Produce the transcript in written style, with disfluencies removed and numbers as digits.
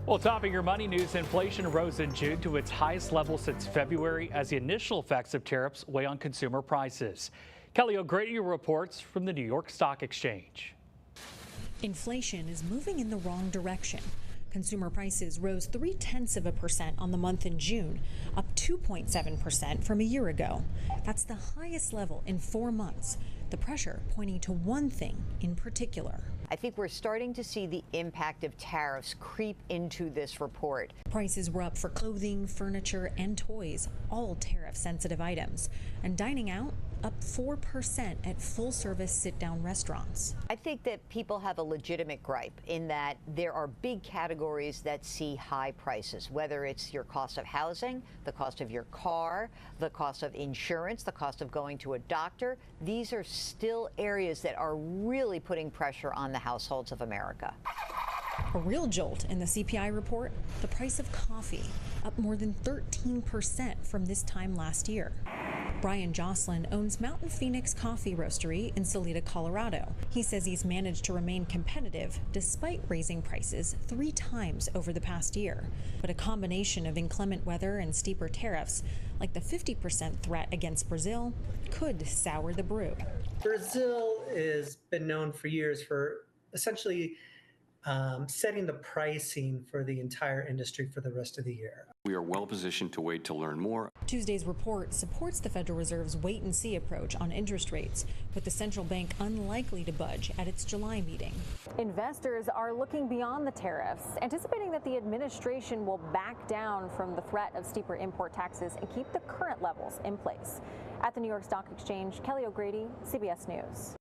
Well, topping your money news, inflation rose in June to its highest level since February as the initial effects of tariffs weigh on consumer prices. Kelly O'Grady reports from the New York Stock Exchange. Inflation is moving in the wrong direction. Consumer prices rose 0.3% on the month in June, up 2.7% from a year ago. That's the highest level in 4 months. The pressure pointing to one thing in particular. I think we're starting to see the impact of tariffs creep into this report. Prices were up for clothing, furniture, and toys, all tariff-sensitive items. And dining out, up 4% at full-service sit-down restaurants. I think that people have a legitimate gripe in that there are big categories that see high prices, whether it's your cost of housing, the cost of your car, the cost of insurance, the cost of going to a doctor. These are still areas that are really putting pressure on the households of America. A real jolt in the CPI report, the price of coffee, up more than 13% from this time last year. Brian Jocelyn owns Mountain Phoenix Coffee Roastery in Salida, Colorado. He says he's managed to remain competitive despite raising prices 3 times over the past year. But a combination of inclement weather and steeper tariffs, like the 50% threat against Brazil, could sour the brew. Brazil has been known for years for essentially setting the pricing for the entire industry for the rest of the year. We are well positioned to wait to learn more. Tuesday's report supports the Federal Reserve's wait-and-see approach on interest rates, with the central bank unlikely to budge at its July meeting. Investors are looking beyond the tariffs, anticipating that the administration will back down from the threat of steeper import taxes and keep the current levels in place. At the New York Stock Exchange, Kelly O'Grady, CBS News.